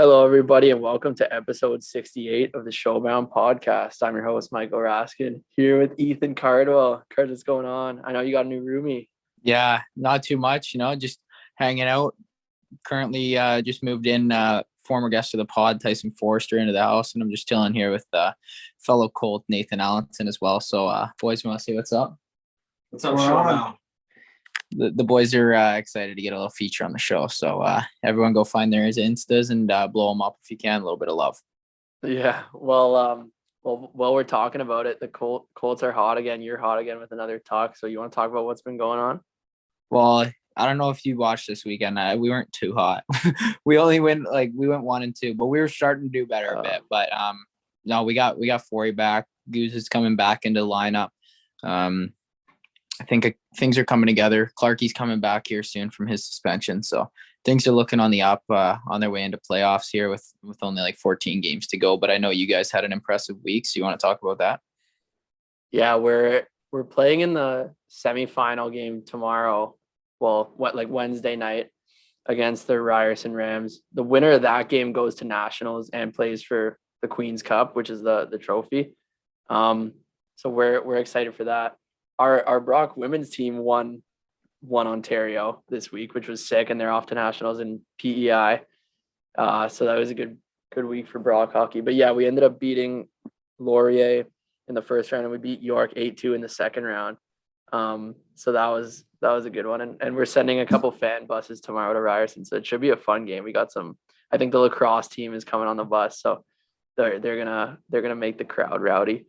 Hello, everybody, and welcome to episode 68 of the Showbound podcast. I'm your host, Michael Raskin, here with Ethan Cardwell. Card, what's going on? I know you got a new roomie. Yeah, not too much, just hanging out. Currently, just moved in, former guest of the pod, Tyson Forrester, into the house, and I'm just chilling here with fellow Colt Nathan Allenson as well. So, boys, you want to say what's up? What's up, Showbound? The boys are excited to get a little feature on the show. So, everyone go find their Instas and blow them up if you can. A little bit of love. Yeah, well, while we're talking about it, the Colts are hot again. You're hot again with another talk. So, you want to talk about what's been going on? Well, I don't know if you watched this weekend. We weren't too hot. we went 1-2, but we were starting to do better a bit. But no, we got Forey back. Goose is coming back into the lineup. I think things are coming together. Clarkie's coming back here soon from his suspension, so things are looking on the up, on their way into playoffs here with only like 14 games to go. But I know you guys had an impressive week, so you want to talk about that? Yeah, we're playing in the semifinal game tomorrow. Well, Wednesday night against the Ryerson Rams. The winner of that game goes to nationals and plays for the Queen's Cup, which is the trophy. So we're excited for that. Our Brock women's team won Ontario this week, which was sick, and they're off to nationals in PEI. So that was a good week for Brock hockey. But yeah, we ended up beating Laurier in the first round, and we beat York 8-2 in the second round. So that was a good one. And we're sending a couple fan buses tomorrow to Ryerson. So it should be a fun game. We got I think the lacrosse team is coming on the bus. So they're gonna make the crowd rowdy.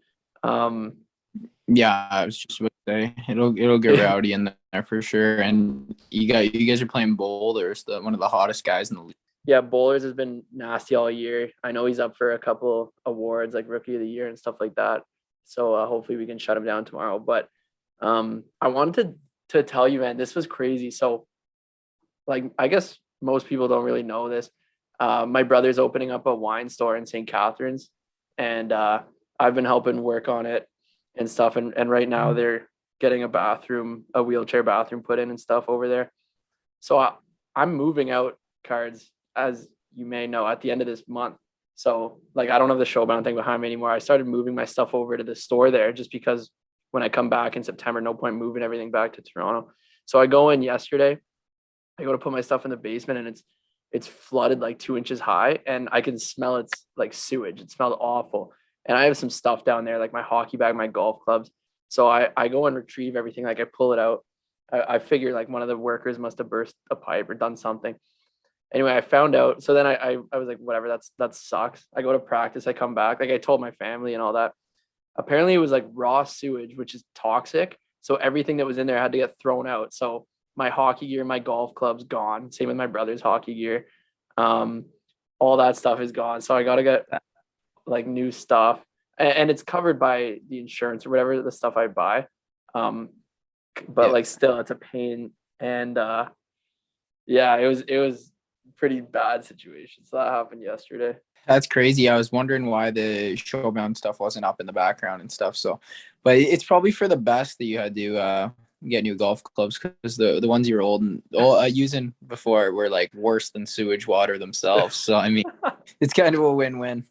Yeah, I was just about to say it'll get rowdy in there for sure. And you guys are playing Boulders, one of the hottest guys in the league. Yeah, Bowlers has been nasty all year. I know he's up for a couple awards like Rookie of the Year and stuff like that. So hopefully we can shut him down tomorrow. But I wanted to tell you, man, this was crazy. So I guess most people don't really know this. My brother's opening up a wine store in St. Catharines, and I've been helping work on it and stuff. And right now they're getting a wheelchair bathroom put in and stuff over there. So I'm moving out, Cards, as you may know, at the end of this month. So I don't have the Showbound thing behind me anymore. I started moving my stuff over to the store there just because when I come back in September, no point moving everything back to Toronto. So I go in yesterday, I go to put my stuff in the basement, and it's flooded like 2 inches high, and I can smell it's like sewage. It smelled awful. And I have some stuff down there, like my hockey bag, my golf clubs. So I go and retrieve everything. I pull it out. I figure one of the workers must have burst a pipe or done something. Anyway, I found out. So then I was like, whatever, that sucks. I go to practice. I come back. I told my family and all that. Apparently it was raw sewage, which is toxic. So everything that was in there had to get thrown out. So my hockey gear, my golf clubs gone. Same with my brother's hockey gear. All that stuff is gone. So I got to get new stuff, and it's covered by the insurance or whatever the stuff I buy. But still it's a pain. And yeah, it was pretty bad situation. So that happened yesterday. That's crazy. I was wondering why the Showbound stuff wasn't up in the background and stuff. So, but it's probably for the best that you had to get new golf clubs, because the ones you were using before were worse than sewage water themselves. So I mean, it's kind of a win-win.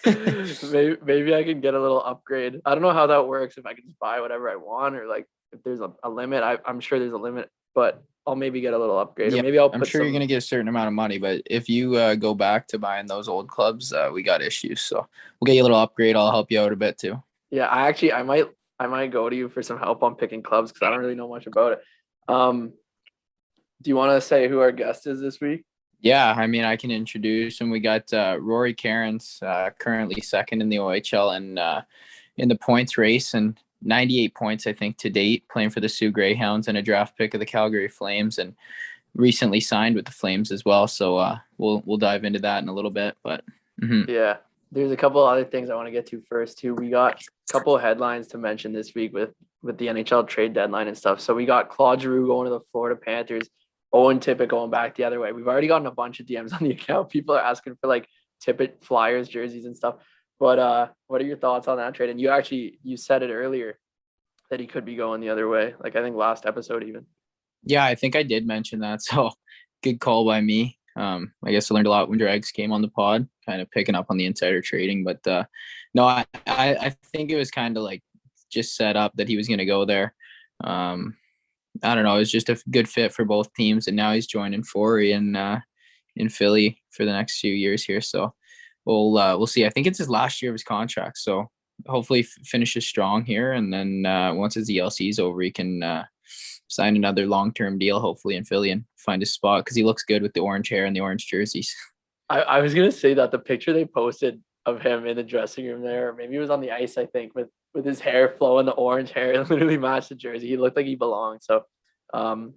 maybe I can get a little upgrade. I don't know how that works, if I can just buy whatever I want, or if there's a limit. I'm sure there's a limit, but I'll maybe get a little upgrade. Yeah, or maybe I'm sure you're gonna get a certain amount of money, but if you go back to buying those old clubs, we got issues. So we'll get you a little upgrade. I'll help you out a bit too. Yeah, I might go to you for some help on picking clubs, because I don't really know much about it. Do you want to say who our guest is this week? Yeah, I mean, I can introduce him. We got Rory Kerins, currently second in the OHL and in the points race, and 98 points, I think, to date, playing for the Sioux Greyhounds and a draft pick of the Calgary Flames, and recently signed with the Flames as well. So we'll dive into that in a little bit. But Yeah, there's a couple other things I want to get to first too. We got a couple of headlines to mention this week with the NHL trade deadline and stuff. So we got Claude Giroux going to the Florida Panthers. Owen Tippett going back the other way. We've already gotten a bunch of DMs on the account. People are asking for Tippett Flyers jerseys and stuff. But what are your thoughts on that trade? And you said it earlier that he could be going the other way. I think last episode even. Yeah, I think I did mention that. So good call by me. I guess I learned a lot when Dregs came on the pod, kind of picking up on the insider trading. But no, I think it was kind of like just set up that he was going to go there. I don't know. It was just a good fit for both teams, and now he's joining Forey in Philly for the next few years here. So we'll see. I think it's his last year of his contract, so hopefully finishes strong here, and then once his ELC is over, he can sign another long-term deal, hopefully in Philly, and find his spot because he looks good with the orange hair and the orange jerseys. I was gonna say that the picture they posted of him in the dressing room there, or maybe it was on the ice, I think, with his hair flowing, the orange hair, it literally matched the jersey. He looked like he belonged. So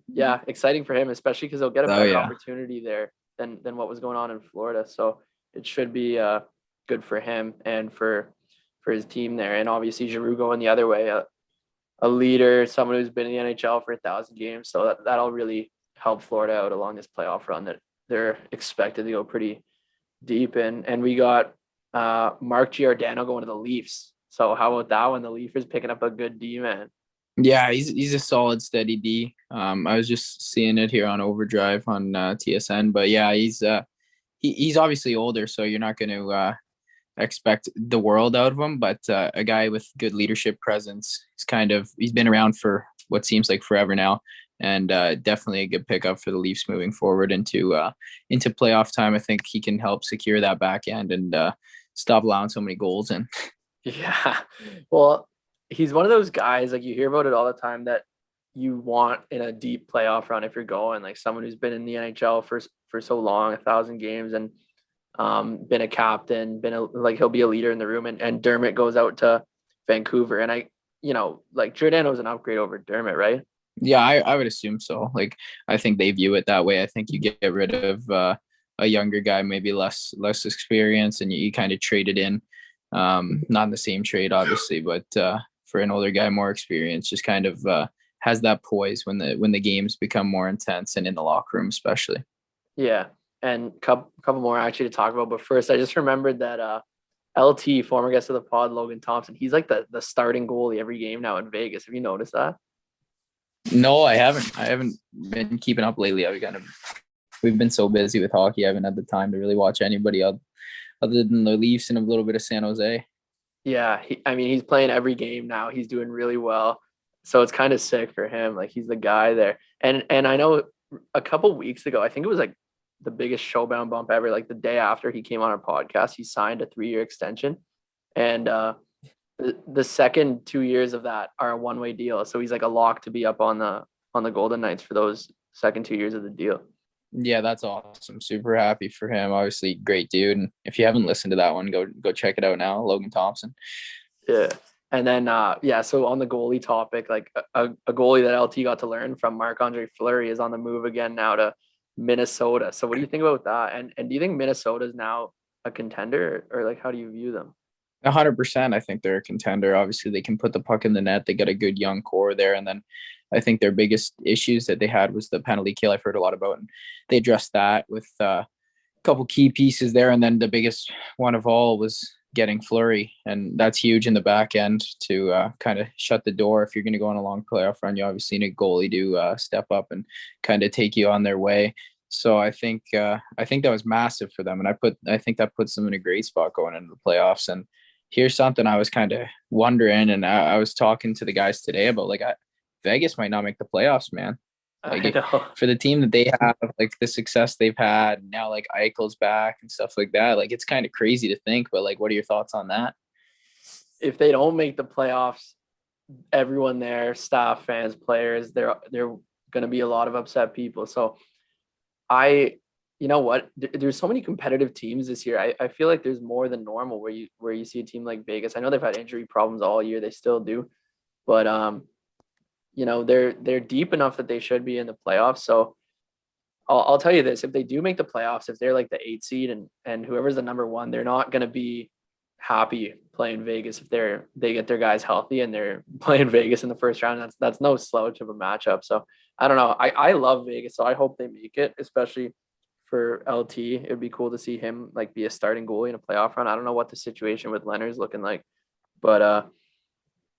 yeah, exciting for him, especially because he'll get a better opportunity there than what was going on in Florida. So it should be good for him and for his team there. And obviously Giroux going the other way, a leader, someone who's been in the NHL for 1,000 games. So that'll really help Florida out along this playoff run that they're expected to go pretty deep in. And we got Mark Giordano going to the Leafs. So how about that one? The Leafs picking up a good D, man. Yeah, he's a solid, steady D. I was just seeing it here on Overdrive on TSN, but yeah, he's obviously older, so you're not going to expect the world out of him. But a guy with good leadership presence. He's been around for what seems like forever now, and definitely a good pickup for the Leafs moving forward into playoff time. I think he can help secure that back end and stop allowing so many goals in. Yeah, well, he's one of those guys, like you hear about it all the time, that you want in a deep playoff run if you're going, like someone who's been in the NHL for so long, 1,000 games, and been a captain, he'll be a leader in the room. And Dermott goes out to Vancouver, and like Giordano's an upgrade over Dermott, right? Yeah, I would assume so. Like, I think they view it that way. I think you get rid of a younger guy, maybe less experience, and you kind of trade it in. Not in the same trade, obviously, but for an older guy, more experience, just kind of has that poise when the games become more intense and in the locker room, especially. Yeah, and couple more actually to talk about. But first, I just remembered that LT, former guest of the pod, Logan Thompson, he's like the starting goalie every game now in Vegas. Have you noticed that? No, I haven't. I haven't been keeping up lately. We've been so busy with hockey. I haven't had the time to really watch anybody other than the Leafs and a little bit of San Jose. Yeah, he's playing every game now. He's doing really well. So it's kind of sick for him. Like he's the guy there. And I know a couple weeks ago, I think it was like the biggest Showbound bump ever. Like the day after he came on our podcast, he signed a 3-year extension. And the second 2 years of that are a one-way deal. So he's like a lock to be up on the Golden Knights for those second 2 years of the deal. Yeah, that's awesome. Super happy for him. Obviously, great dude. And if you haven't listened to that one, go check it out now. Logan Thompson. Yeah. And then so on the goalie topic, like a goalie that LT got to learn from, Marc-Andre Fleury, is on the move again now to Minnesota. So what do you think about that? And do you think Minnesota is now a contender, or like how do you view them? 100%. I think they're a contender. Obviously, they can put the puck in the net. They got a good young core there. And then I think their biggest issues that they had was the penalty kill. I've heard a lot about, and they addressed that with a couple key pieces there. And then the biggest one of all was getting Fleury. And that's huge in the back end to kind of shut the door. If you're going to go on a long playoff run, you obviously need a goalie to step up and kind of take you on their way. So I think that was massive for them. And I think that puts them in a great spot going into the playoffs. And here's something I was kind of wondering, and I was talking to the guys today about, like, Vegas might not make the playoffs, man. Like, for the team that they have, like the success they've had now, like Eichel's back and stuff like that. Like, it's kind of crazy to think, but like, what are your thoughts on that? If they don't make the playoffs, everyone there, staff, fans, players, they're going to be a lot of upset people. So you know what? There's so many competitive teams this year. I feel like there's more than normal where you see a team like Vegas. I know they've had injury problems all year. They still do, but they're deep enough that they should be in the playoffs. So I'll tell you this: if they do make the playoffs, if they're like the 8 seed and whoever's the number 1, they're not going to be happy playing Vegas if they get their guys healthy and they're playing Vegas in the first round. That's no slouch of a matchup. So I don't know. I love Vegas, so I hope they make it, especially for LT. It'd be cool to see him like be a starting goalie in a playoff run. I don't know what the situation with Leonard's looking like, but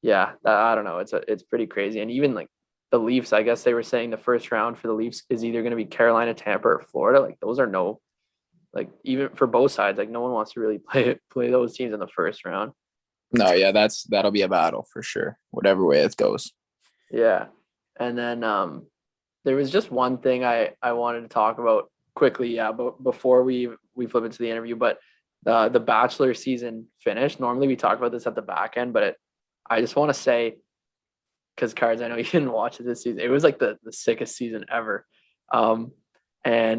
yeah, I don't know. It's pretty crazy. And even like the Leafs, I guess they were saying the first round for the Leafs is either going to be Carolina, Tampa, or Florida. Like those are no, like even for both sides, like no one wants to really play those teams in the first round. No, yeah, that'll be a battle for sure, whatever way it goes. Yeah. And then there was just one thing I wanted to talk about quickly, yeah, but before we flip into the interview, but the Bachelor season finished. Normally we talk about this at the back end, but I just want to say, because Cards, I know you didn't watch it this season. It was like the sickest season ever. And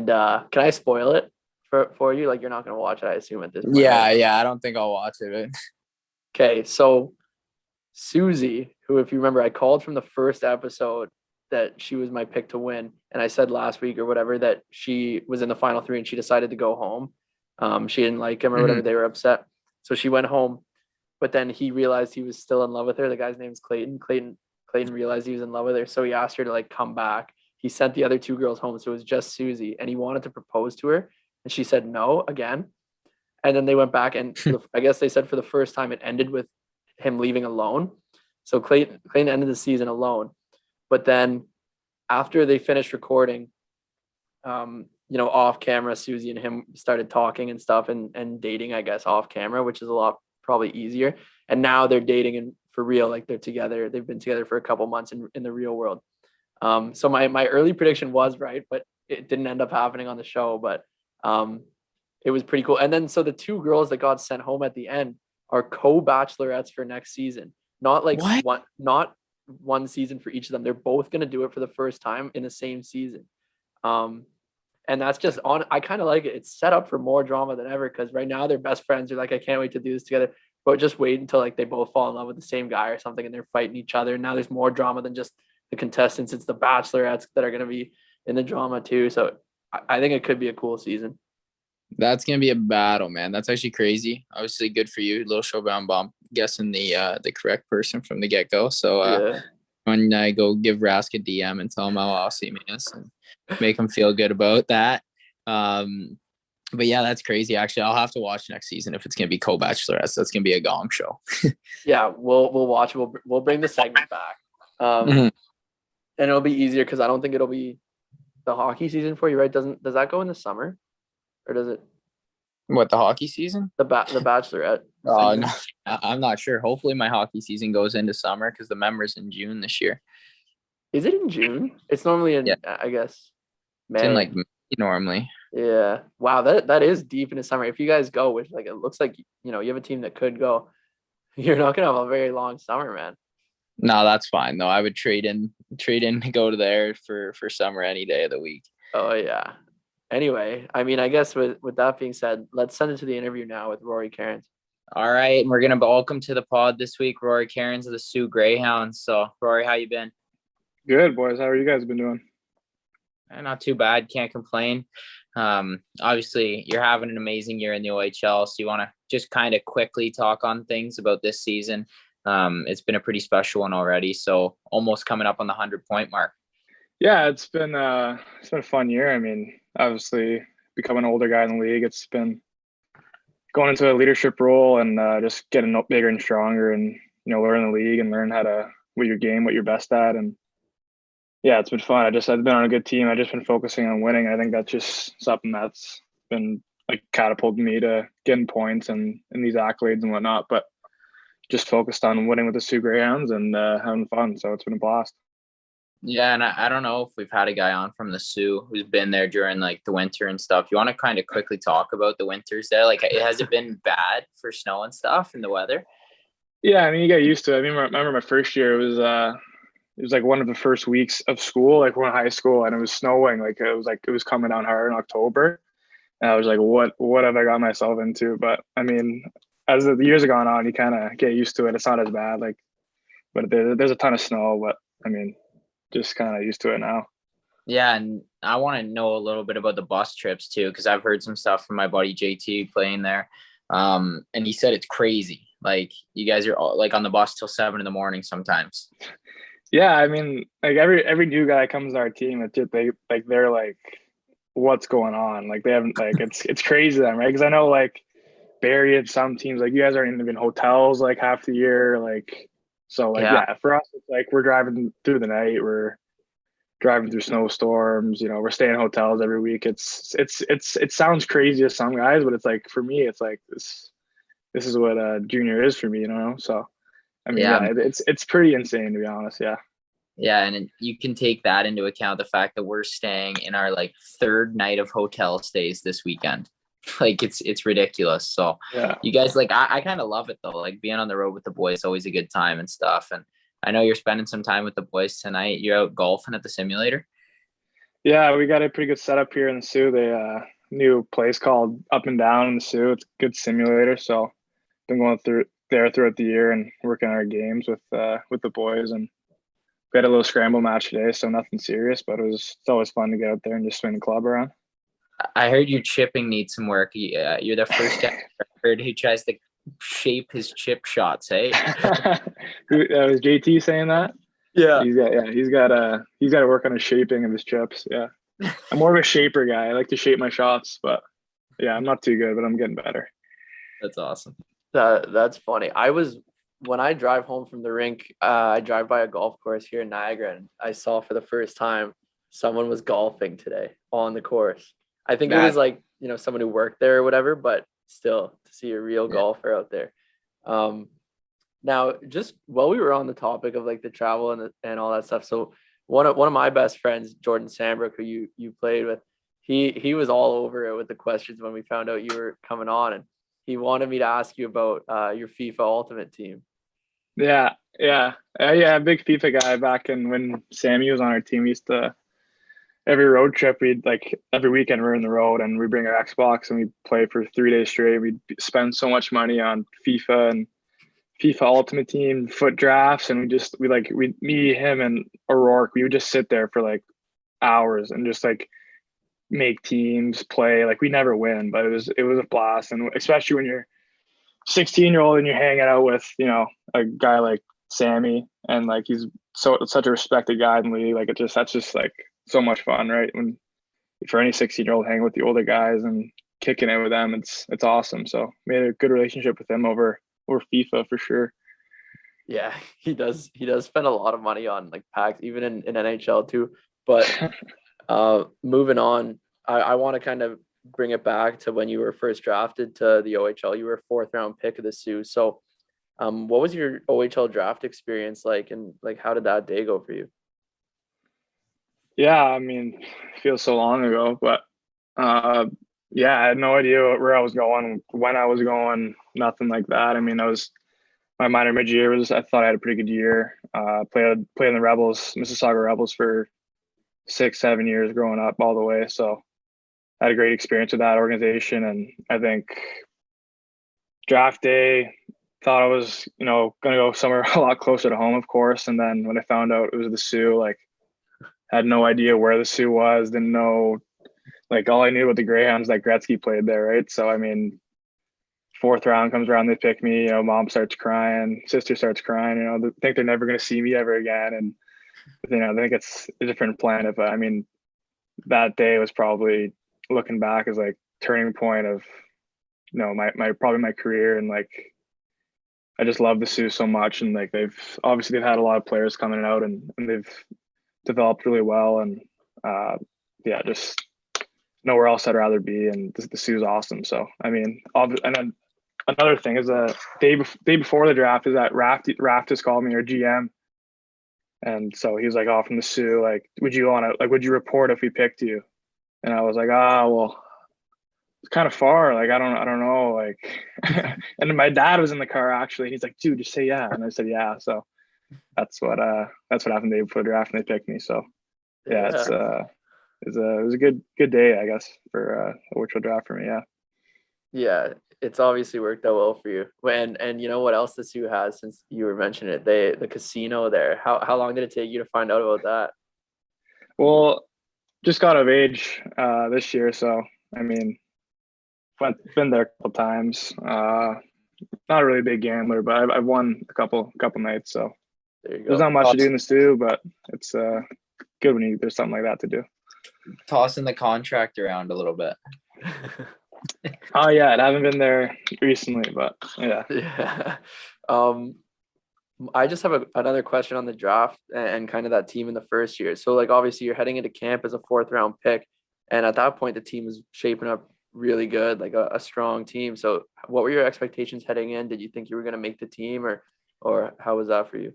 can I spoil it for you? Like you're not gonna watch it, I assume, at this point. Yeah, right? yeah, I don't think I'll watch it. Okay, so Susie, who, if you remember, I called from the first episode that she was my pick to win, and I said last week or whatever that she was in the final three and she decided to go home. She didn't like him or whatever. They were upset, so she went home. But then he realized he was still in love with her. The guy's name's Clayton. Clayton realized he was in love with her, so he asked her to like come back. He sent the other two girls home, so it was just Susie, and he wanted to propose to her, and she said no again. And then they went back, and I guess they said for the first time it ended with him leaving alone. So Clayton ended the season alone. But then after they finished recording, off camera, Susie and him started talking and stuff and dating, I guess, off camera, which is a lot probably easier. And now they're dating and for real, like they're together. They've been together for a couple months in the real world. So my early prediction was right, but it didn't end up happening on the show. But it was pretty cool. And then so the two girls that got sent home at the end are co-bachelorettes for next season. Not like What? not one season for each of them. They're both going to do it for the first time in the same season. And that's just on. I kind of like it. It's set up for more drama than ever because right now they're best friends. They're like, I can't wait to do this together. But just wait until like they both fall in love with the same guy or something and they're fighting each other. And now there's more drama than just the contestants. It's the bachelorettes that are going to be in the drama too. So I think it could be a cool season. That's gonna be a battle, man. That's actually crazy. Obviously, good for you, little Showbound bomb, guessing the correct person from the get go. So Yeah. when I go give Rask a DM and tell him how awesome he is and make him feel good about that. But yeah, that's crazy. Actually, I'll have to watch next season if it's gonna be co-bachelorettes. That's gonna be a gong show. Yeah, we'll watch. We'll bring the segment back, and it'll be easier because I don't think it'll be the hockey season for you, right? Does that go in the summer, or does it What, the hockey season? the Bachelorette? Oh season? no, I'm not sure. Hopefully, my hockey season goes into summer because the member's in June this year. Is it in June? It's normally in, Yeah. I guess, May. It's in like May normally. Yeah. Wow, that is deep into summer. If you guys go, which like it looks like you have a team that could go, you're not gonna have a very long summer, man. No, that's fine though. I would trade in to go to there for summer any day of the week. Oh yeah. Anyway, I mean, I guess with that being said, let's send it to the interview now with Rory Kerins. All right, and we're gonna welcome to the pod this week Rory Kerins of the Sioux Greyhounds. So, Rory, how you been? Good, boys. How are you guys been doing? Not too bad. Can't complain. Obviously, you're having an amazing year in the OHL. So, you want to just kind of quickly talk on things about this season. It's been a pretty special one already. So, almost coming up on the 100-point mark. Yeah, it's been a fun year. I mean, obviously, becoming an older guy in the league, it's been going into a leadership role and just getting bigger and stronger, and learn the league and learn how to what you're best at. And yeah, it's been fun. I've been on a good team. I've just been focusing on winning. I think that's just something that's been like catapulted me to getting points and these accolades and whatnot. But just focused on winning with the Sioux Greyhounds and having fun. So it's been a blast. Yeah, and I don't know if we've had a guy on from the Sioux who's been there during like the winter and stuff. You want to kind of quickly talk about the winters there? Like, has it been bad for snow and stuff and the weather? Yeah, I mean, you get used to it. I mean, I remember my first year, it was like one of the first weeks of school, like we're in high school, and it was snowing. Like it was coming down hard in October. And I was like, what have I got myself into? But I mean, as the years have gone on, you kind of get used to it. It's not as bad. Like, but there's a ton of snow. But I mean, just kind of used to it now. Yeah, and I want to know a little bit about the bus trips too, because I've heard some stuff from my buddy JT playing there, and he said it's crazy. Like, you guys are all, like on the bus till 7 a.m. sometimes. Yeah, I mean, like every new guy comes to our team, they're like, what's going on? Like they haven't like it's crazy to them, right? Because I know like Barrie had some teams like you guys aren't even in hotels like half the year. Like So like, Yeah. yeah, for us, it's like we're driving through the night. We're driving through snowstorms. We're staying in hotels every week. It sounds crazy to some guys, but it's like for me, it's like this is what junior is for me. So I mean, Yeah. yeah, it's pretty insane to be honest. Yeah. Yeah, and you can take that into account, the fact that we're staying in our like third night of hotel stays this weekend. Like it's ridiculous. So Yeah. you guys, like, I kind of love it though. Like being on the road with the boys, always a good time and stuff. And I know you're spending some time with the boys tonight. You're out golfing at the simulator. Yeah, we got a pretty good setup here in the Sioux. They new place called Up and Down in the Sioux. It's a good simulator. So been going through there throughout the year and working our games with the boys, and we had a little scramble match today, so nothing serious, but it's always fun to get out there and just swing the club around. I heard your chipping needs some work. You're the first guy I heard who tries to shape his chip shots. Hey, Was JT saying that? Yeah. He's got to work on his shaping of his chips. Yeah, I'm more of a shaper guy. I like to shape my shots, but yeah, I'm not too good, but I'm getting better. that's awesome. That's funny. When I drive home from the rink, I drive by a golf course here in Niagara, and I saw for the first time someone was golfing today on the course. I think it was like, someone who worked there or whatever, but still to see a real golfer out there. Now, just while we were on the topic of like the travel and all that stuff, so one of my best friends, Jordan Sambrook, who you played with, he was all over it with the questions when we found out you were coming on, and he wanted me to ask you about your FIFA Ultimate Team. Yeah, big FIFA guy. Back in when Sammy was on our team, we used to every road trip, we'd like every weekend we're in the road and we bring our Xbox and we play for 3 days straight. We'd spend so much money on FIFA and FIFA Ultimate Team foot drafts, and me, him, and O'Rourke, we would just sit there for like hours and just like make teams play. Like we never win, but it was a blast, and especially when you're 16-year-old and you're hanging out with a guy like Sammy, and like he's such a respected guy in the league. Like that's just like so much fun, right? When for any 16-year-old hanging with the older guys and kicking it with them, it's awesome. So made a good relationship with them over FIFA for sure. Yeah, he does spend a lot of money on like packs, even in NHL too. But moving on, I want to kind of bring it back to when you were first drafted to the OHL. You were a 4th round pick of the Sioux. So what was your OHL draft experience like, and like how did that day go for you? Yeah, I mean, it feels so long ago, but yeah, I had no idea where I was going, when I was going, nothing like that. I mean, my minor mid-year I thought I had a pretty good year. Played in the Rebels, Mississauga Rebels for 6-7 years growing up all the way. So I had a great experience with that organization. And I think draft day, thought I was, going to go somewhere a lot closer to home, of course. And then when I found out it was the Sioux, like had no idea where the Sioux was, didn't know, like all I knew about the Greyhounds that Gretzky played there, right? So I mean, 4th round comes around, they pick me, mom starts crying, sister starts crying, they think they're never going to see me ever again. And, I think it's a different planet, but I mean, that day was probably, looking back, as like turning point of, my career. And like, I just love the Sioux so much. And like, they've had a lot of players coming out and they've developed really well. And yeah, just nowhere else I'd rather be. And the Sioux's awesome. So, I mean, and then another thing is day before the draft is that Raft has called me, our GM. And so he was like, from the Sioux, like, would you report if we picked you? And I was like, well, it's kind of far. Like, I don't know. Like, and my dad was in the car actually. He's like, dude, just say yeah. And I said, yeah. So that's what happened the day before the draft, and they picked me. So yeah. It was a good day, I guess, for a virtual draft for me. Yeah. Yeah, it's obviously worked out well for you. And you know what else the Sioux has, since you were mentioning it, the casino there. How long did it take you to find out about that? Well, just got of age this year, so I mean, been there a couple times. Not a really big gambler, but I've won a couple nights. So There you go. there's not much to do in the Sioux, but it's good when there's something like that to do. Tossing the contract around a little bit. Oh yeah, I haven't been there recently, but yeah. Yeah. I just have another question on the draft and kind of that team in the first year. So like obviously you're heading into camp as a fourth round pick, and at that point the team is shaping up really good, like a strong team. So what were your expectations heading in? Did you think you were going to make the team, or how was that for you?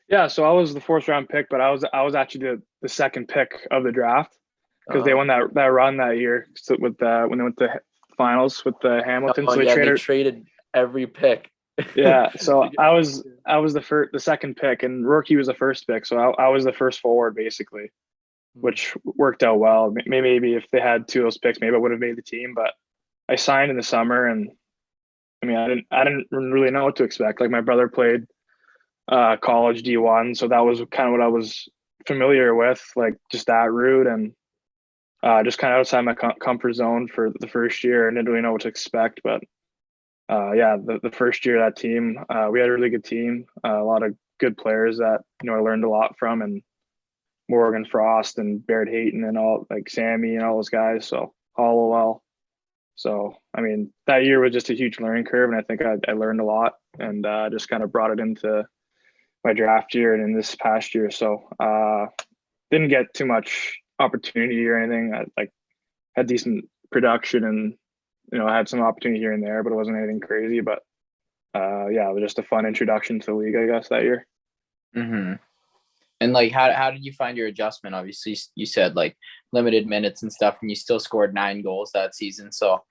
Yeah, so I was the fourth round pick, but I was actually the second pick of the draft because they won that run that year with when they went to finals with the Hamilton. Oh So yeah, they traded every pick. Yeah, so I was the second pick, and Rookie was the first pick. So I was the first forward basically, which worked out well. Maybe if they had two of those picks, maybe I would have made the team. But I signed in the summer, and I mean, I didn't really know what to expect. Like my brother played college D1, so that was kind of what I was familiar with, like just that route, and just kind of outside my comfort zone for the first year, and didn't really know what to expect. But yeah, the first year of that team, we had a really good team, a lot of good players that I learned a lot from, and Morgan Frost and Barrett Hayton and all, like Sammy and all those guys. So Hollowell. So I mean, that year was just a huge learning curve, and I think I learned a lot, and just kind of brought it into my draft year and in this past year. So didn't get too much opportunity or anything. I like had decent production, and I had some opportunity here and there, but it wasn't anything crazy. But yeah, it was just a fun introduction to the league, I guess, that year. Mm-hmm. And like, how did you find your adjustment? Obviously, you said like limited minutes and stuff, and you still scored 9 goals that season. So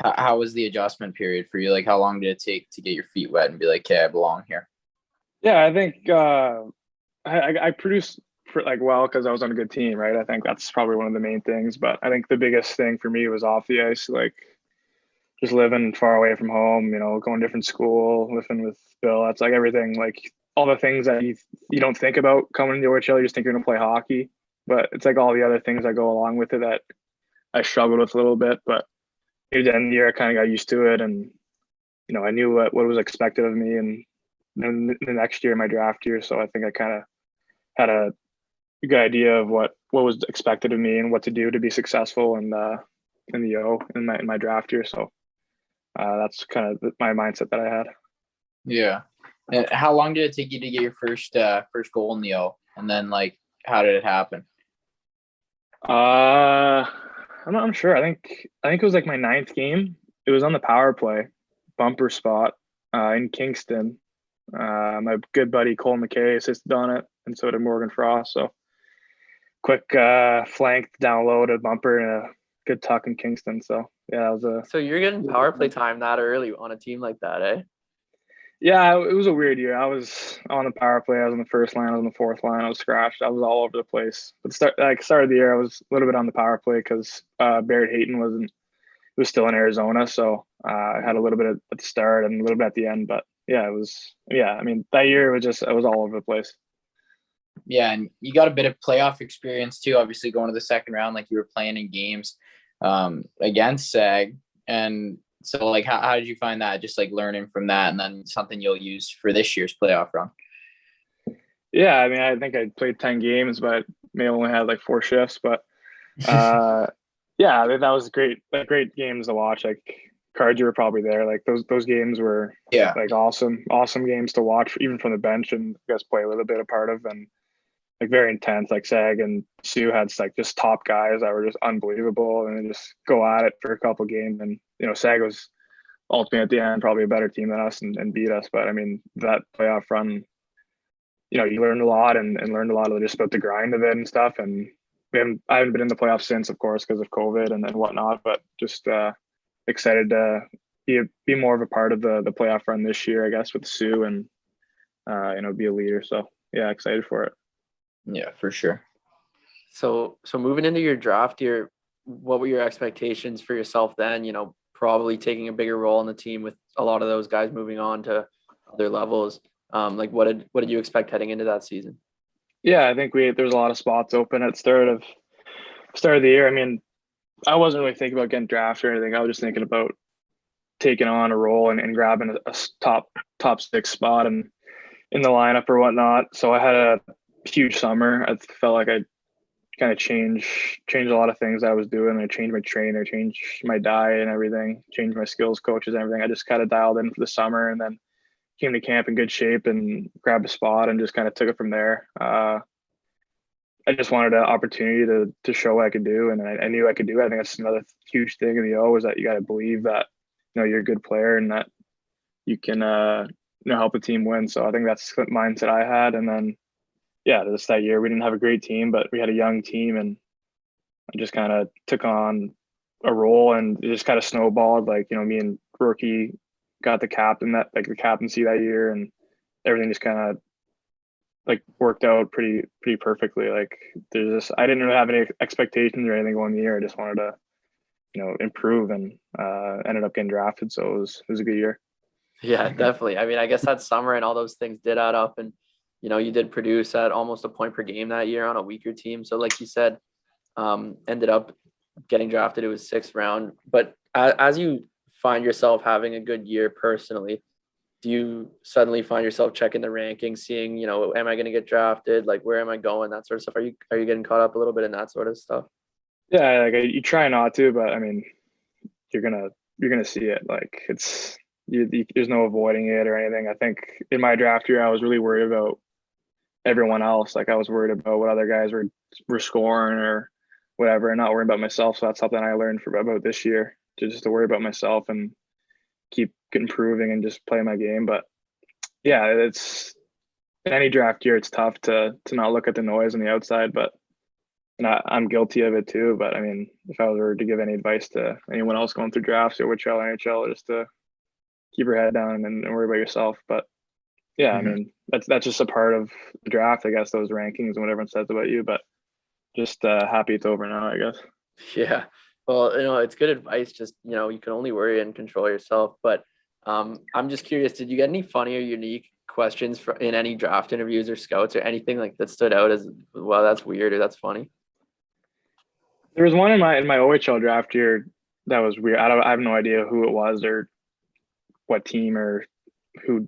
how was the adjustment period for you? Like, how long did it take to get your feet wet and be like, okay, I belong here? Yeah, I think I produced like well because I was on a good team, right? I think that's probably one of the main things. But I think the biggest thing for me was off the ice, like just living far away from home, going to different school, living with Bill. That's like everything, like all the things that you don't think about coming to the OHL. You just think you're gonna play hockey, but it's like all the other things that go along with it that I struggled with a little bit. But at the end of the year, I kind of got used to it, and I knew what was expected of me, and then the next year, my draft year. So I think I kind of had a good idea of what was expected of me and what to do to be successful in the O in my draft year. So that's kind of my mindset that I had. Yeah. And how long did it take you to get your first goal in the O? And then like, how did it happen? I'm sure. I think it was like my 9th game. It was on the power play, bumper spot in Kingston. My good buddy Cole McKay assisted on it, and so did Morgan Frost. So quick flank down low to bumper and a good tuck in Kingston. So yeah, it was So you're getting power play time that early on a team like that, eh? Yeah, it was a weird year. I was on the power play. I was on the first line. I was on the fourth line. I was scratched. I was all over the place. But start of the year, I was a little bit on the power play because Barrett Hayton was still in Arizona, so I had a little bit at the start and a little bit at the end. But yeah, it was. Yeah, I mean, that year was I was all over the place. Yeah, and you got a bit of playoff experience too. Obviously, going to the second round, like you were playing in games against SAG, and so like how did you find that? Just like learning from that, and then something you'll use for this year's playoff run. Yeah, I mean, I think I played 10 games, but may have only had like 4 shifts. But yeah, I mean, that was great. Like great games to watch. Like Cardsy were probably there. Like those games were like awesome games to watch, even from the bench, and I guess play a little bit a part of, and like very intense. Like Sag and Sue had like just top guys that were just unbelievable, and just go at it for a couple games. And Sag was ultimately at the end probably a better team than us and beat us. But I mean, that playoff run, you learned a lot and learned a lot of just about the grind of it and stuff. And I haven't been in the playoffs since, of course, because of COVID and whatnot. But just excited to be more of a part of the playoff run this year, I guess, with Sue and be a leader. So yeah, excited for it. Yeah, for sure. So moving into your draft year, what were your expectations for yourself then? Probably taking a bigger role in the team with a lot of those guys moving on to other levels. Like what did you expect heading into that season? Yeah, I think there's a lot of spots open at start of the year. I mean, I wasn't really thinking about getting drafted or anything. I was just thinking about taking on a role and grabbing a top 6 spot and in the lineup or whatnot. So I had a huge summer. I felt like I kind of changed a lot of things I was doing. I changed my trainer, changed my diet and everything, changed my skills coaches and everything. I just kind of dialed in for the summer, and then came to camp in good shape and grabbed a spot and just kind of took it from there. I just wanted an opportunity to show what I could do, and I knew I could do it. I think that's another huge thing of the O is that you got to believe that you're a good player and that you can help a team win. So I think that's the mindset I had. And then just that year we didn't have a great team, but we had a young team, and I just kind of took on a role, and it just kind of snowballed. Like me and Rookie got the captaincy that year, and everything just kind of worked out pretty perfectly. Like I didn't really have any expectations or anything going the year. I just wanted to improve, and ended up getting drafted. So it was a good year. Yeah, definitely. I mean, I guess that summer and all those things did add up, and you did produce at almost a point per game that year on a weaker team. So like you said, ended up getting drafted. It was 6th round. But as you find yourself having a good year personally, do you suddenly find yourself checking the rankings, seeing, am I going to get drafted? Like, where am I going? That sort of stuff. Are you getting caught up a little bit in that sort of stuff? Yeah, you try not to, but I mean, you're gonna see it. Like there's no avoiding it or anything. I think in my draft year, I was really worried about everyone else. Like I was worried about what other guys were scoring or whatever, and not worrying about myself. So that's something I learned about this year, to worry about myself and keep improving and just play my game. But yeah, it's any draft year, it's tough to not look at the noise on the outside, but I'm guilty of it too. But I mean, if I were to give any advice to anyone else going through drafts, OHL, NHL, just to keep your head down and worry about yourself. But yeah, I mean, that's just a part of the draft, I guess, those rankings and what everyone says about you. But just happy it's over now, I guess. Yeah. Well, it's good advice. Just, you can only worry and control yourself. But I'm just curious, did you get any funny or unique questions in any draft interviews or scouts or anything like that stood out as, well, that's weird or that's funny? There was one in my OHL draft year that was weird. I have no idea who it was or what team or who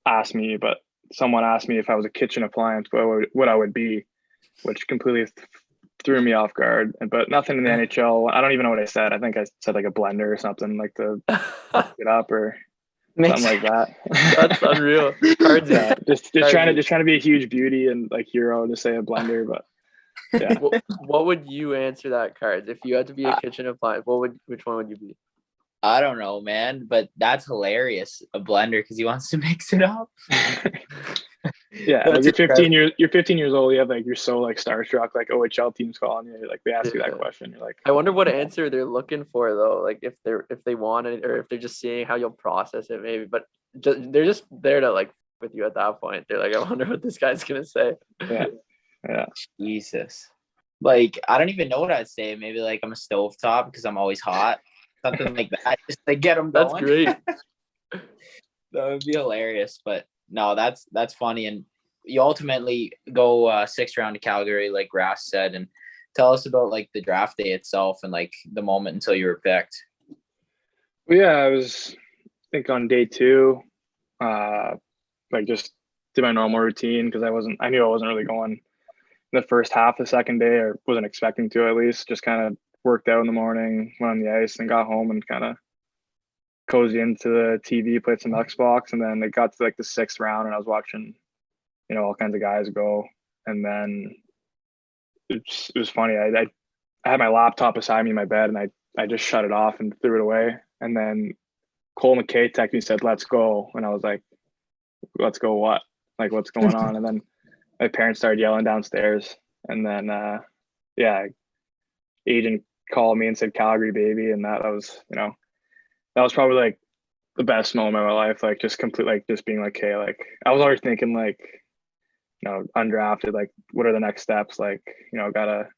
asked me, but someone asked me if I was a kitchen appliance, what I would be, which completely threw me off guard. But nothing in the NHL. I don't even know what I said. I think I said like a blender or something, like to get up or something like that. That's unreal. Cardsy. Yeah, just trying to be a huge beauty and like hero to say a blender, but yeah. What would you answer that, Cards? If you had to be a kitchen appliance, which one would you be? I don't know, man, but that's hilarious. A blender because he wants to mix it up. Yeah, like you're 15 years old. You have you're so starstruck. Like OHL teams calling you, like they ask you that question. You're like, I wonder what answer they're looking for though. Like if they want it or if they're just seeing how you'll process it, maybe. But they're just there to with you at that point. They're like, I wonder what this guy's gonna say. Yeah. Jesus. I don't even know what I'd say. Maybe I'm a stovetop because I'm always hot. Something like that. Just get them going. That's great. That would be hilarious. But no, that's funny. And you ultimately go 6th round to Calgary, like Ross said, and tell us about the draft day itself and the moment until you were picked. Well, yeah, I was I think on day 2, just did my normal routine because I knew I wasn't really going the first half the second day, or wasn't expecting to at least. Just kind of worked out in the morning, went on the ice, and got home and kind of cozy into the TV, played some Xbox, and then it got to the 6th round, and I was watching, all kinds of guys go, and then it was funny. I had my laptop beside me in my bed, and I just shut it off and threw it away, and then Cole McKay texted me, said, "Let's go," and I was like, "Let's go what? What's going on?" And then my parents started yelling downstairs, and then agent called me and said Calgary baby, and that was that was probably the best moment of my life. Just complete just being hey, I was always thinking undrafted, what are the next steps, gotta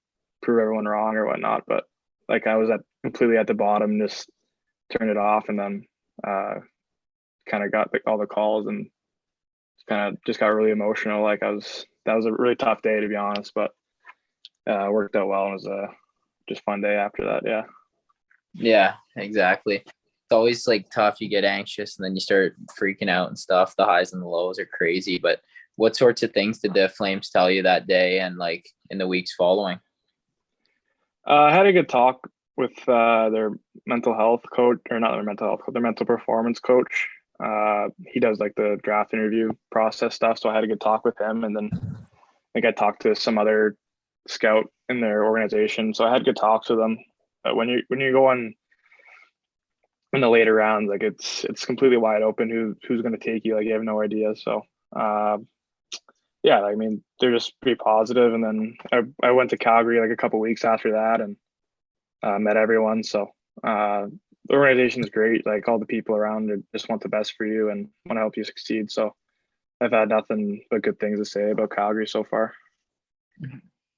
prove everyone wrong or whatnot, but I was completely at the bottom, just turned it off, and then kind of got all the calls and kind of just got really emotional. That was a really tough day, to be honest, but worked out well, and it was a just fun day after that. Yeah, exactly. It's always tough. You get anxious and then you start freaking out and stuff. The highs and the lows are crazy. But what sorts of things did the Flames tell you that day and in the weeks following? I had a good talk with their mental health coach, or not their mental health, their mental performance coach. He does like the draft interview process stuff. So I had a good talk with him, and then I think I talked to some other scout in their organization. So I had good talks with them. But when you go on in the later rounds, like it's completely wide open who's going to take you. Like you have no idea. So yeah, I mean they're just pretty positive. And then I went to Calgary like a couple weeks after that and met everyone. So the organization is great. Like all the people around just want the best for you and want to help you succeed. So I've had nothing but good things to say about Calgary so far.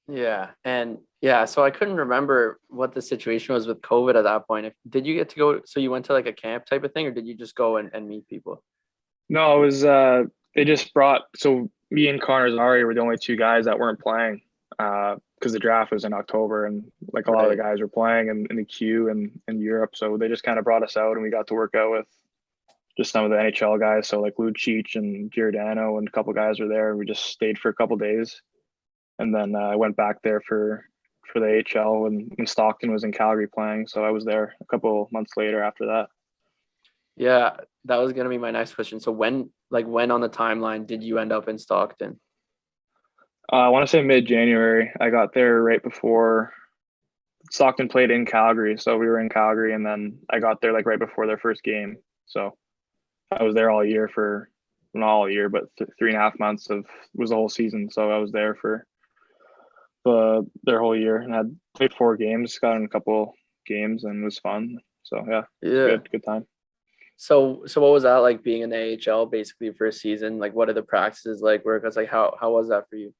Yeah. And yeah, so I couldn't remember what the situation was with COVID at that point. Did you get to go? So you went to like a camp type of thing, or did you just go and meet people? No, it was they just brought, so me and Connor Zari were the only two guys that weren't playing because the draft was in October and like a lot of the guys were playing in the queue and in Europe. So they just kind of brought us out and we got to work out with just some of the NHL guys. So like Lucic and Giordano and a couple guys were there. We just stayed for a couple days. And then I went back there for the AHL when Stockton was in Calgary playing. So I was there a couple months later after that. Yeah, that was gonna be my next question. So when on the timeline did you end up in Stockton? I want to say mid-January. I got there right before Stockton played in Calgary. So we were in Calgary and then I got there like right before their first game. So I was there all year for, not all year, but 3.5 months was the whole season. So I was there for their whole year and had played 4 games, got in a couple games and it was fun. So yeah, good time. So what was that like being in the AHL basically for a season? Like what are the practices like? Work? It's like how was that for you?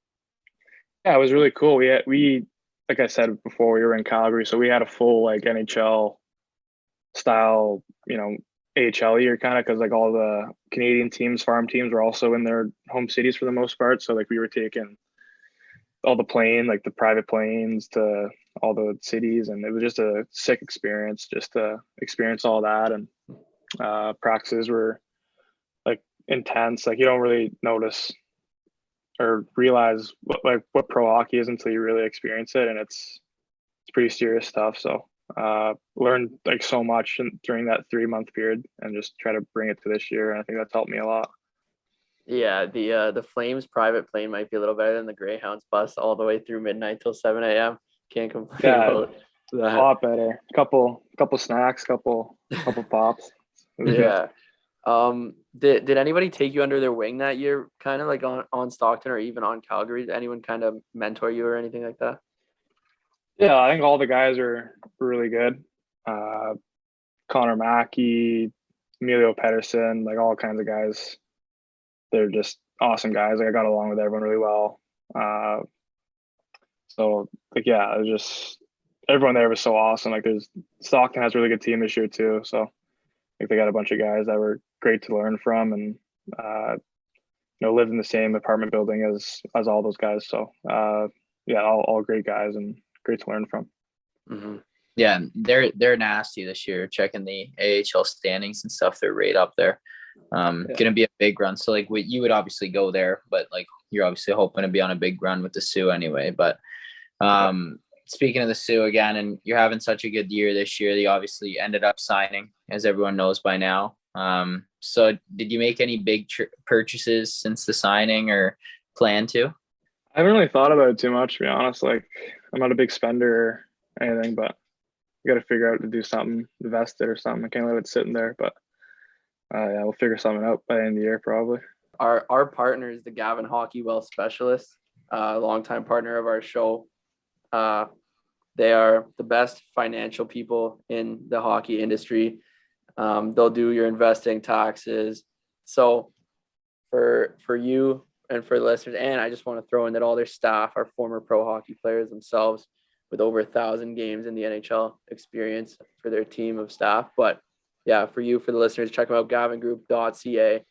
Yeah, it was really cool. We like I said before, we were in Calgary, so we had a full like NHL style, AHL year kind of because like all the Canadian teams, farm teams were also in their home cities for the most part. So like we were taking all the like the private planes to all the cities, and it was just a sick experience just to experience all that. And practices were like intense. Like you don't really notice or realize what pro hockey is until you really experience it, and it's pretty serious stuff. So learned like so much during that 3-month period and just try to bring it to this year, and I think that's helped me a lot. Yeah, the Flames private plane might be a little better than the Greyhounds bus all the way through midnight till 7 a.m. Can't complain about that. A lot better. Couple snacks, couple pops. Yeah. Did anybody take you under their wing that year, kind of like on Stockton or even on Calgary? Did anyone kind of mentor you or anything like that? Yeah, I think all the guys are really good. Connor Mackey, Emilio Pedersen, like all kinds of guys. They're just awesome guys. Like I got along with everyone really well. So like yeah, it was just everyone there was so awesome. Like Stockton has a really good team this year too. So like they got a bunch of guys that were great to learn from and lived in the same apartment building as all those guys. So yeah, all great guys and great to learn from. Mm-hmm. Yeah, they're nasty this year. Checking the AHL standings and stuff, they're right up there. Gonna be a big run. So like you would obviously go there, but like you're obviously hoping to be on a big run with the Sioux anyway. But speaking of the Sioux again, and you're having such a good year this year, they obviously ended up signing, as everyone knows by now. So did you make any big purchases since the signing or plan to? I haven't really thought about it too much, to be honest. Like I'm not a big spender or anything, but you got to figure out to do something, invest it or something. I can't let it sitting there, but yeah, we'll figure something out by the end of the year probably. Our partner is the Gavin Hockey Wealth Specialist, longtime partner of our show. They are the best financial people in the hockey industry. They'll do your investing, taxes. So for you and for the listeners, and I just want to throw in that all their staff are former pro hockey players themselves with over 1,000 games in the NHL experience for their team of staff. But yeah, for you, for the listeners, check them out, gavingroup.ca,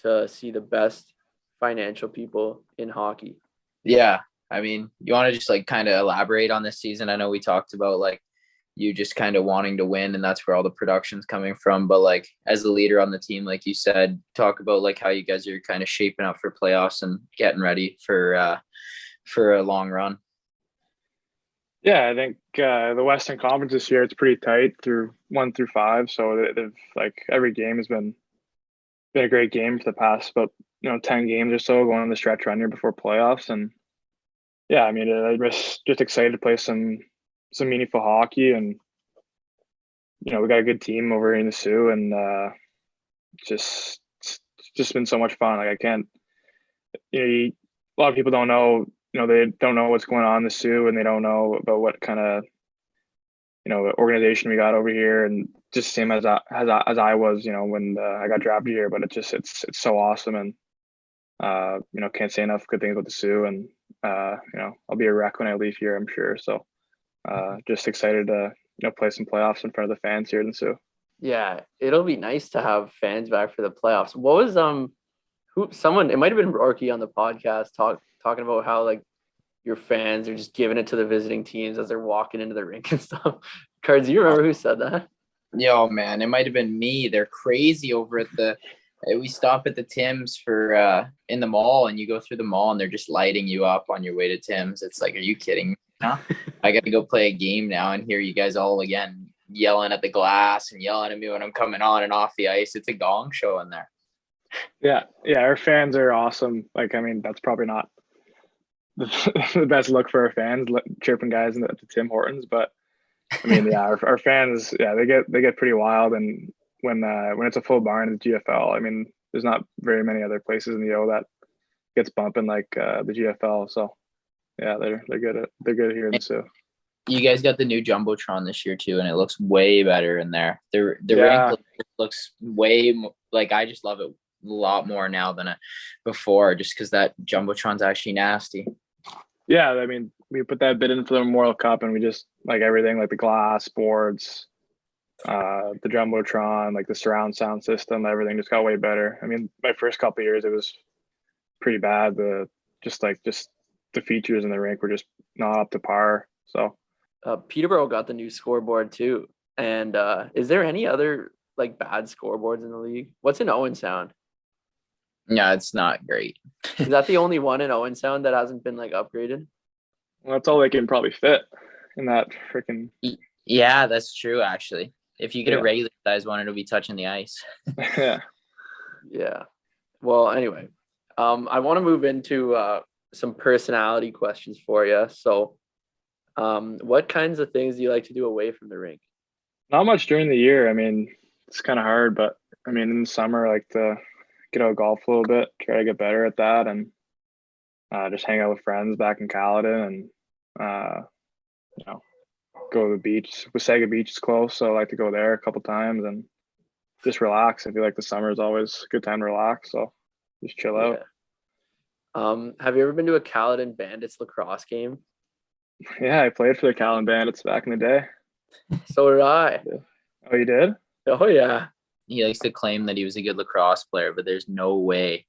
to see the best financial people in hockey. Yeah. I mean, you want to just like kind of elaborate on this season? I know we talked about like you just kind of wanting to win and that's where all the production's coming from. But like as the leader on the team, like you said, talk about like how you guys are kind of shaping up for playoffs and getting ready for a long run. Yeah, I think the Western Conference this year, it's pretty tight through 1 through 5. So they've like every game has been been a great game for the past about 10 games or so, going on the stretch run here before playoffs. And yeah, I mean, I was just excited to play some meaningful hockey, and we got a good team over here in the Sioux, and just it's just been so much fun. Like I can't, a lot of people don't know, they don't know what's going on in the Sioux, and they don't know about what kind of organization we got over here, and just same as I was, when I got drafted here. But it's so awesome, and can't say enough good things about the Sioux, and I'll be a wreck when I leave here, I'm sure. So just excited to play some playoffs in front of the fans here in the Sioux. Yeah, it'll be nice to have fans back for the playoffs. What was it might have been Rory on the podcast talking about how like your fans are just giving it to the visiting teams as they're walking into the rink and stuff. Cards, do you remember who said that? Yo, man, it might have been me. They're crazy over at we stop at the Tim's for in the mall, and you go through the mall and they're just lighting you up on your way to Tim's. It's like, are you kidding me? Huh? I got to go play a game now and hear you guys all again yelling at the glass and yelling at me when I'm coming on and off the ice. It's a gong show in there. Yeah, our fans are awesome. Like, I mean, that's probably not the best look for our fans, chirping guys at the Tim Hortons, but I mean, yeah, our fans, yeah, they get pretty wild, and when it's a full barn in the GFL, I mean, there's not very many other places in the O that gets bumping like the GFL. So yeah, they're good here in the Sioux. You guys got the new jumbotron this year too, and it looks way better in there. The Yeah. rink looks way like, I just love it a lot more now than before, just because that jumbotron's actually nasty. Yeah, I mean, we put that bid in for the Memorial Cup, and we just like everything, like the glass boards, the jumbotron, like the surround sound system, everything just got way better. I mean, my first couple of years, it was pretty bad. Just the features in the rink were just not up to par. So Peterborough got the new scoreboard too. And is there any other like bad scoreboards in the league? What's in Owen Sound? Yeah, it's not great. Is that the only one in Owen Sound that hasn't been like upgraded? well, that's all they can probably fit in that freaking. Yeah, that's true. Actually, if you get Yeah. a regular size one, it'll be touching the ice. Yeah. Yeah. Well, anyway, I want to move into some personality questions for you. So, what kinds of things do you like to do away from the rink? Not much during the year. I mean, it's kind of hard, but I mean, in the summer, I like to get out golf a little bit, try to get better at that, and just hang out with friends back in Caledon, and go to the beach. Wasaga Beach is close, so I like to go there a couple times and just relax. I feel like the summer is always a good time to relax, so just chill out. Yeah. Have you ever been to a Caledon Bandits lacrosse game? Yeah, I played for the Callan Bandits back in the day. So did I. Oh, you did? Oh yeah. He likes to claim that he was a good lacrosse player, but there's no way.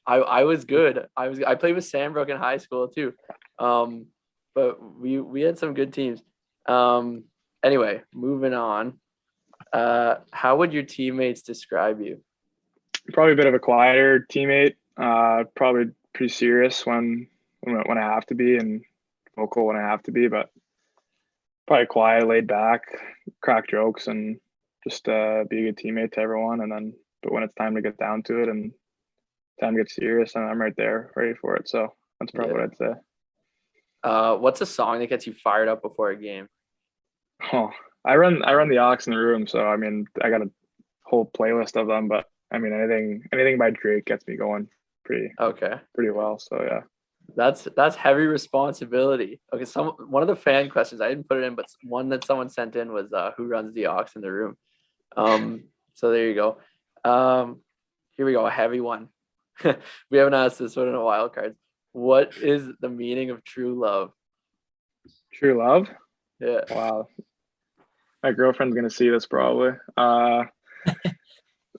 I was good. I played with Sandbrook in high school too. But we had some good teams. Anyway, moving on. How would your teammates describe you? Probably a bit of a quieter teammate. Probably pretty serious when I have to be, and vocal when I have to be, but probably quiet, laid back, crack jokes, and just be a good teammate to everyone. And then, but when it's time to get down to it and time to get serious, and I'm right there, ready for it. So that's probably what I'd say. What's a song that gets you fired up before a game? Oh, I run the aux in the room, so I mean, I got a whole playlist of them. But I mean, anything by Drake gets me going pretty well. So yeah. That's heavy responsibility. Okay, one of the fan questions, I didn't put it in, but one that someone sent in was who runs the aux in the room. So there you go. Here we go, a heavy one. We haven't asked this one in a while, Cards. What is the meaning of true love? True love? Yeah. Wow. My girlfriend's gonna see this probably.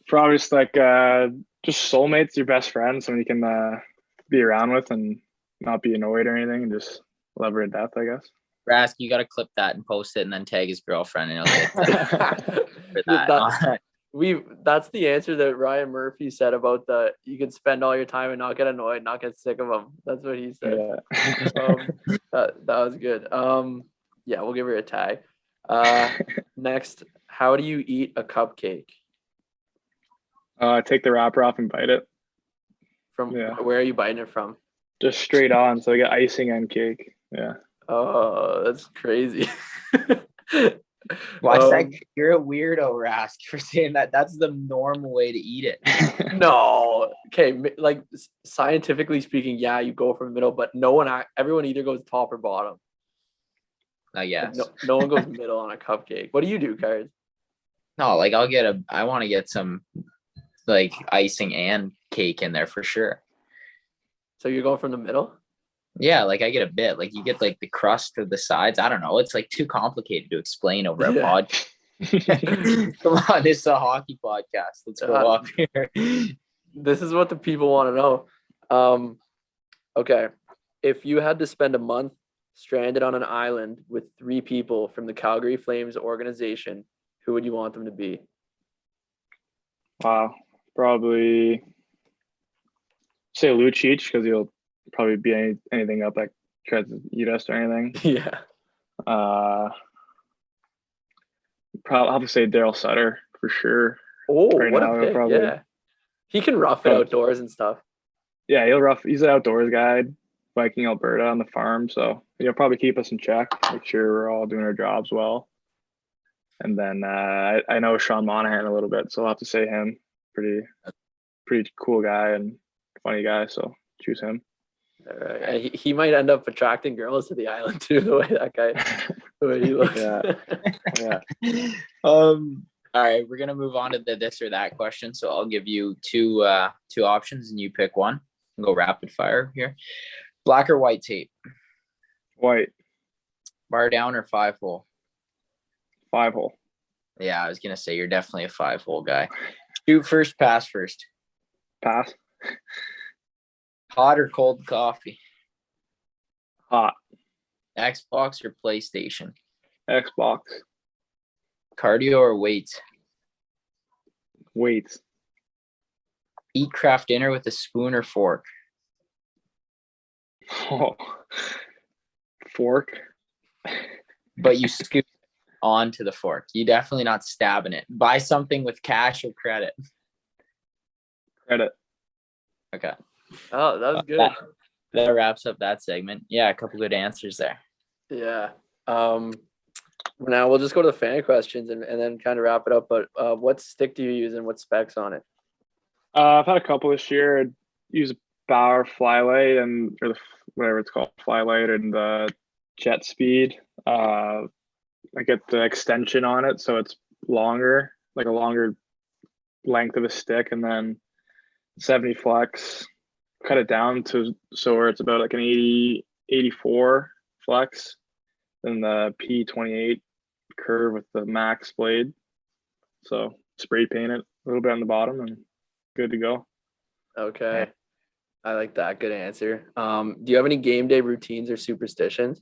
Probably just like just soulmates, your best friend, someone you can be around with and not be annoyed or anything, and just love her to death, I guess. Rask, you got to clip that and post it, and then tag his girlfriend, and he'll get for that. That's the answer that Ryan Murphy said about you could spend all your time and not get annoyed, not get sick of them. That's what he said. Yeah. That was good. Yeah, we'll give her a tag. Next, how do you eat a cupcake? Take the wrapper off and bite it. From Yeah. where are you biting it from? Just straight on, so I get icing and cake. Yeah. Oh, that's crazy. Why is that? Um, You're a weirdo, Rask, for saying that. That's the normal way to eat it. no. Okay, like scientifically speaking, yeah, you go from the middle, but everyone either goes top or bottom. I Like, guess. no one goes middle on a cupcake. What do you do, Cards? No, like I want to get some like icing and cake in there for sure. So you're going from the middle? Yeah, like I get a bit. Like you get like the crust or the sides. I don't know. It's like too complicated to explain over a Yeah. podcast. Come on, this is a hockey podcast. Let's go up here. This is what the people want to know. Okay. If you had to spend a month stranded on an island with 3 people from the Calgary Flames organization, who would you want them to be? Wow. Probably say Lucic because he'll probably be anything up that tries to eat us or anything. Yeah. Probably I'll have to say Daryl Sutter for sure. Oh, Right what now, a he'll pick. probably- Yeah. He can rough it Probably- outdoors and stuff. Yeah, he's an outdoors guy, Viking Alberta on the farm, so he'll probably keep us in check, make sure we're all doing our jobs well. And then I know Sean Monahan a little bit, so I'll have to say him. Pretty cool guy and funny guy, so choose him. All right. And he might end up attracting girls to the island too, the way he looks. Yeah. All right, we're gonna move on to the this or that question. So I'll give you two options and you pick one and go rapid fire here. Black or white tape? White, Bar down or 5-hole? 5-hole. Yeah, I was gonna say you're definitely a 5-hole guy. Shoot first, pass first. Pass. Hot or cold coffee? Hot. Xbox or PlayStation? Xbox. Cardio or weights? Weights. Eat craft dinner with a spoon or fork? Oh. Fork. But you scoop onto the fork. You definitely not stabbing it. Buy something with cash or credit. Credit. Okay. Oh, that was good. That wraps up that segment. Yeah, a couple good answers there. Yeah. Now we'll just go to the fan questions and then kind of wrap it up. But what stick do you use and what specs on it? I've had a couple this year. I'd use a Bauer Flylight or whatever it's called, Flylight and the Jet Speed. I get the extension on it, so it's longer, like a longer length of a stick, and then 70 flex. Cut it down to so where it's about like an 84 flex, then the P28 curve with the max blade. So spray paint it a little bit on the bottom and good to go. Okay. I like that. Good answer. Do you have any game day routines or superstitions?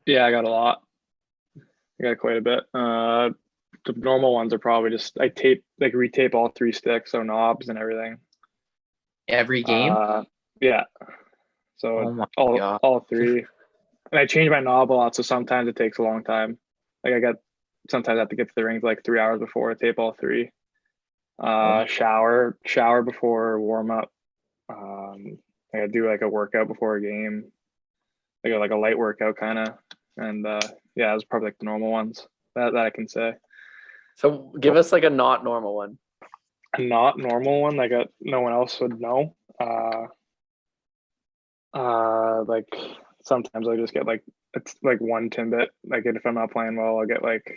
Yeah, I got a lot. I got quite a bit. The normal ones are probably just I retape all 3 sticks, so knobs and everything. Every game? Yeah. So Oh my God. all 3. And I change my knob a lot, so sometimes it takes a long time. Like sometimes I have to get to the rink like 3 hours before I tape all 3. Shower before warm up. I do like a workout before a game. Like a light workout kind of. And yeah, it's probably like the normal ones that I can say. So give us like a not normal one. A not normal one like no one else would know. Like sometimes I just get like it's like 1 timbit. Like if I'm not playing well, I'll get like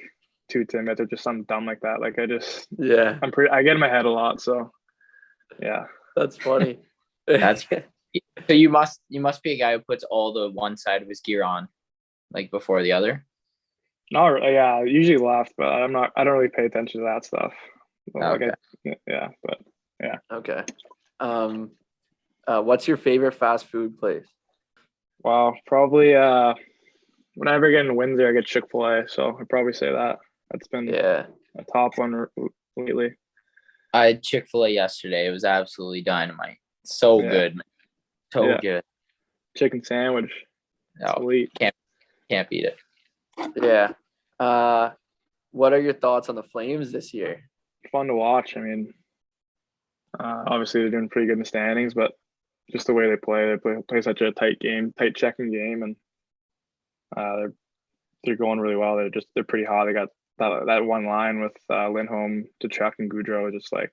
2 timbits or just something dumb like that. Like I get in my head a lot. So yeah, that's funny. That's so you must be a guy who puts all the one side of his gear on like before the other. not really, yeah, usually left, but I don't really pay attention to that stuff. Okay. Okay. What's your favorite fast food place? Wow, probably when I ever get in Windsor, I get Chick-fil-A, so I'd probably say that. That's been a top one lately. I had Chick-fil-A yesterday. It was absolutely dynamite. So good, man. So good. Chicken sandwich. No, Sweet. can't beat it. Yeah. What are your thoughts on the Flames this year? Fun to watch. I mean, Obviously, they're doing pretty good in the standings, but just the way they play such a tight game, tight checking game, and they're going really well. They're pretty hot. They got that one line with Lindholm, Tkachuk, and Goudreau, just like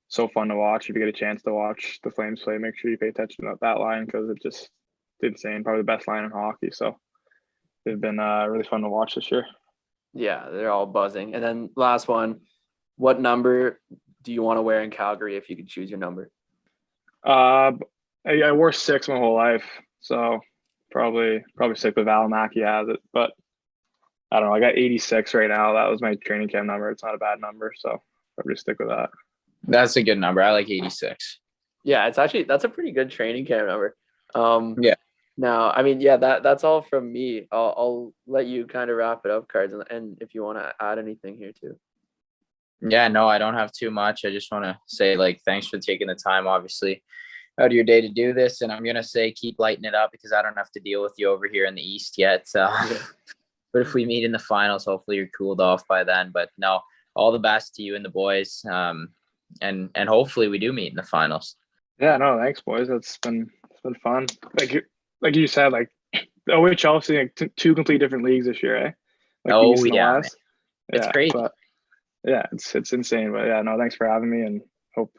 so fun to watch. If you get a chance to watch the Flames play, make sure you pay attention to that line because it's just insane. Probably the best line in hockey. So they've been really fun to watch this year. Yeah, they're all buzzing. And then last one, what number do you want to wear in Calgary if you could choose your number? I wore 6 my whole life, so probably stick with Val Mackey has it. But I don't know. I got 86 right now. That was my training camp number. It's not a bad number, so probably stick with that. That's a good number. I like 86. Yeah, that's a pretty good training camp number. Yeah. Now, I mean, yeah, that's all from me. I'll let you kind of wrap it up, Cards, and if you want to add anything here too. Yeah, no, I don't have too much. I just want to say, like, thanks for taking the time, obviously, out of your day to do this. And I'm going to say keep lighting it up because I don't have to deal with you over here in the East yet. Yeah. But if we meet in the finals, hopefully you're cooled off by then. But no, all the best to you and the boys. And hopefully we do meet in the finals. Yeah, no, thanks, boys. It's been fun. Like you said, like the OHL is like 2 complete different leagues this year, eh? Like the East and the West. It's crazy. But yeah, it's insane. But yeah, no, thanks for having me, and hope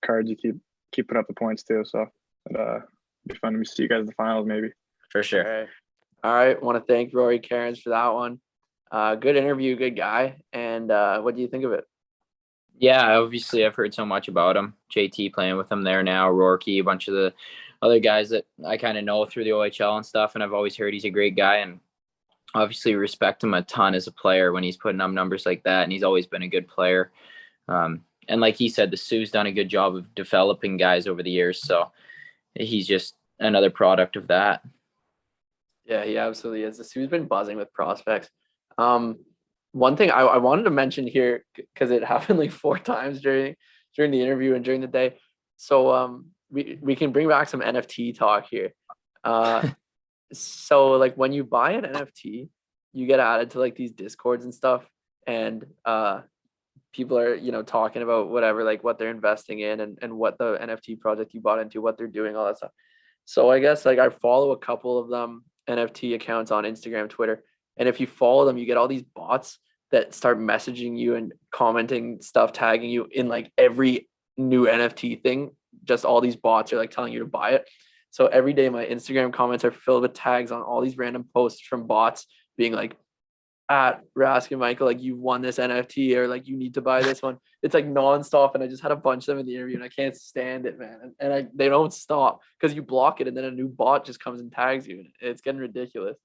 Cards you keep putting up the points too. So it'll be fun to see you guys in the finals, maybe. For sure. All right. Want to thank Rory Kerins for that one. Good interview, good guy. And what do you think of it? Yeah, obviously I've heard so much about him. JT playing with him there now, Rourke, a bunch of the other guys that I kind of know through the OHL and stuff. And I've always heard he's a great guy, and obviously respect him a ton as a player when he's putting up numbers like that. And he's always been a good player. And like he said, the Sioux's done a good job of developing guys over the years. So he's just another product of that. Yeah, he absolutely is. The Sioux's been buzzing with prospects. One thing I wanted to mention here, because it happened like 4 times during the interview and during the day. So we can bring back some NFT talk here. So like when you buy an NFT, you get added to like these Discords and stuff, and people are talking about whatever, like what they're investing in and what the NFT project you bought into, what they're doing, all that stuff. So I guess like I follow a couple of them NFT accounts on Instagram, Twitter, and if you follow them, you get all these bots that start messaging you and commenting stuff, tagging you in like every new NFT thing. Just all these bots are like telling you to buy it. So every day my Instagram comments are filled with tags on all these random posts from bots being like, at Rask and Michael, like you won this NFT, or like you need to buy this one. It's like nonstop, and I just had a bunch of them in the interview, and I can't stand it, man. And they don't stop because you block it, and then a new bot just comes and tags you. It's getting ridiculous.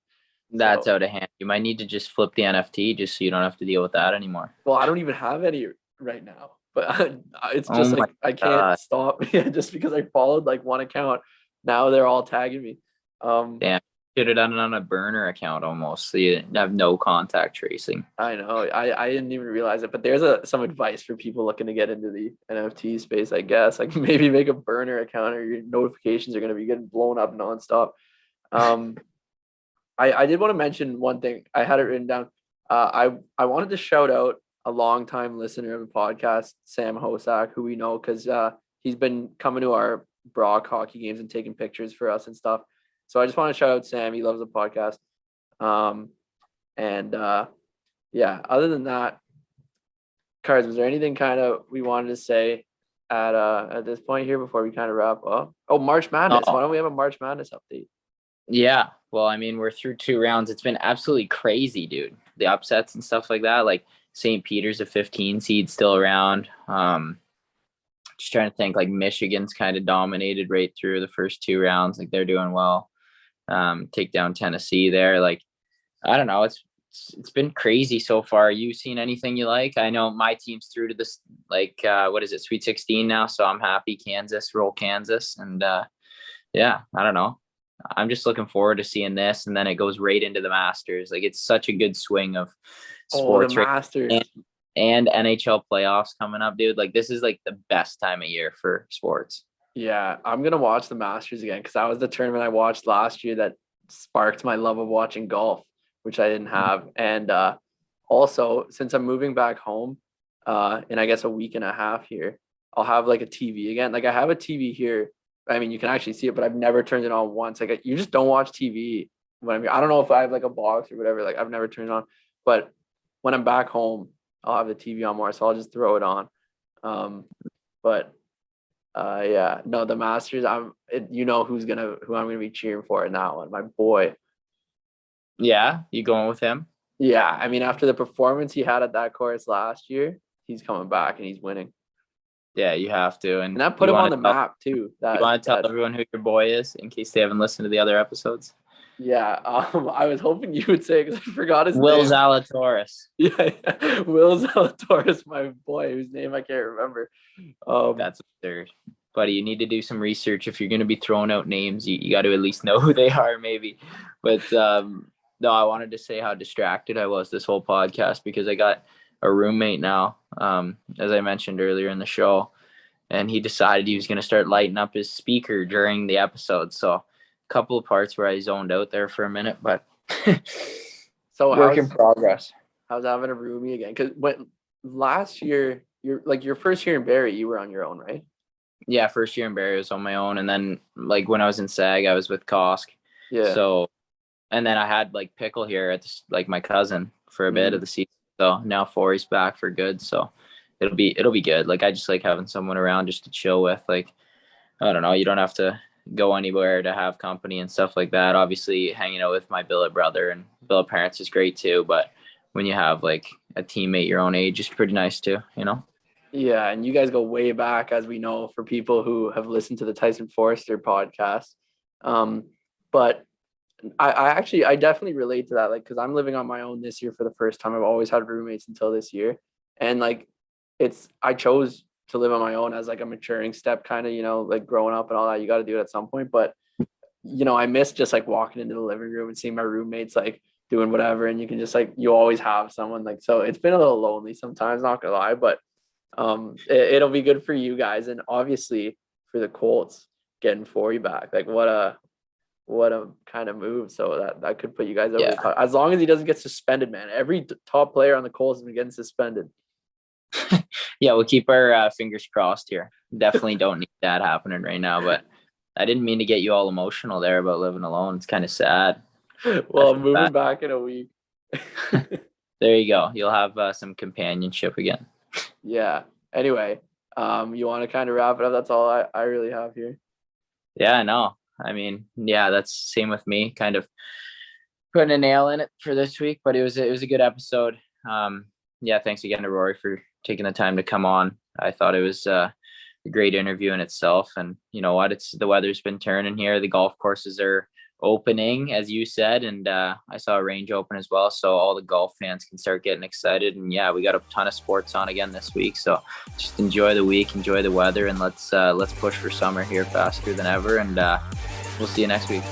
That's out of hand. You might need to just flip the NFT just so you don't have to deal with that anymore. Well, I don't even have any right now, but it's just like I can't stop just because I followed like one account. Now they're all tagging me. Damn. Should have done it on a burner account almost, so you have no contact tracing. I know. I didn't even realize it, but there's some advice for people looking to get into the NFT space, I guess. Like maybe make a burner account, or your notifications are going to be getting blown up nonstop. I did want to mention one thing. I had it written down. I wanted to shout out a longtime listener of the podcast, Sam Hosak, who we know because he's been coming to our Brock hockey games and taking pictures for us and stuff. So I just want to shout out Sam. He loves the podcast. Yeah, other than that, Cards, was there anything kind of we wanted to say at this point here before we kind of wrap up? Oh, March Madness. Why don't we have a March Madness update? Yeah. Well, I mean, we're through 2 rounds. It's been absolutely crazy, dude. The upsets and stuff like that. Like St. Peter's a 15 seed still around. Just trying to think, like Michigan's kind of dominated right through the first 2 rounds. Like they're doing well. Take down Tennessee there. Like, I don't know. It's been crazy so far. You seen anything you like? I know my team's through to this, like, what is it? Sweet 16 now. So I'm happy. Roll Kansas. And yeah, I don't know. I'm just looking forward to seeing this. And then it goes right into the Masters. Like it's such a good swing of sports. The Masters. And NHL playoffs coming up, dude. Like this is like the best time of year for sports. Yeah, I'm going to watch the Masters again because that was the tournament I watched last year that sparked my love of watching golf, which I didn't have. And also, since I'm moving back home in, I guess, a week and a half here, I'll have like a TV again. Like I have a TV here. I mean, you can actually see it, but I've never turned it on once. Like you just don't watch TV when I'm here. I don't know if I have like a box or whatever. Like I've never turned it on, but when I'm back home, I'll have the TV on more, so I'll just throw it on. But yeah, no, the Masters. You know who I'm gonna be cheering for in that one. My boy. Yeah, you going with him? Yeah, I mean, after the performance he had at that course last year, he's coming back and he's winning. Yeah, you have to. And that put him on the map too. You want to tell everyone who your boy is in case they haven't listened to the other episodes? Yeah, I was hoping you would say because I forgot his Will name. Zalatoris. Yeah, Will Zalatoris, my boy, whose name I can't remember. That's absurd. Buddy, you need to do some research. If you're going to be throwing out names, you got to at least know who they are, maybe. But no, I wanted to say how distracted I was this whole podcast because I got a roommate now, as I mentioned earlier in the show, and he decided he was going to start lighting up his speaker during the episode. So a couple of parts where I zoned out there for a minute, but so work in progress. How's having a roomie again? Because last year, your first year in Barrie, you were on your own, right? Yeah, first year in Barrie was on my own, and then like when I was in SAG, I was with Kosk. Yeah. So, and then I had like Pickle here at like my cousin for a bit of the season. So now Forey's back for good. So it'll be good. Like I just like having someone around just to chill with. Like I don't know, you don't have to go anywhere to have company and stuff like that. Obviously, hanging out with my billet brother and billet parents is great too. But when you have like a teammate your own age, it's pretty nice too. You know. Yeah, and you guys go way back, as we know, for people who have listened to the Tyson Forrester podcast. But I definitely relate to that, like, because I'm living on my own this year for the first time. I've always had roommates until this year, and like I chose to live on my own as like a maturing step, kind of, you know, like growing up and all that. You got to do it at some point, but you know, I miss just like walking into the living room and seeing my roommates like doing whatever, and you can just like you always have someone like. So it's been a little lonely sometimes, not gonna lie, but it'll be good for you guys, and obviously for the Colts getting Forey back. Like what a kind of move. So that could put you guys over the top. As long as he doesn't get suspended, man. Every top player on the Colts has been getting suspended. Yeah, we'll keep our fingers crossed here. Definitely don't need that happening right now, but I didn't mean to get you all emotional there about living alone. It's kind of sad. Well, I'm moving back in a week. There you go. You'll have some companionship again. Yeah. Anyway, you want to kind of wrap it up? That's all I really have here. Yeah, I know. I mean, yeah, that's same with me. Kind of putting a nail in it for this week, but it was a good episode. Yeah, thanks again to Rory for taking the time to come on. I thought it was a great interview in itself, and you know what? The weather's been turning here. The golf courses are opening, as you said, and I saw a range open as well, so all the golf fans can start getting excited. And yeah, we got a ton of sports on again this week, so just enjoy the week, enjoy the weather, and let's push for summer here faster than ever. And we'll see you next week.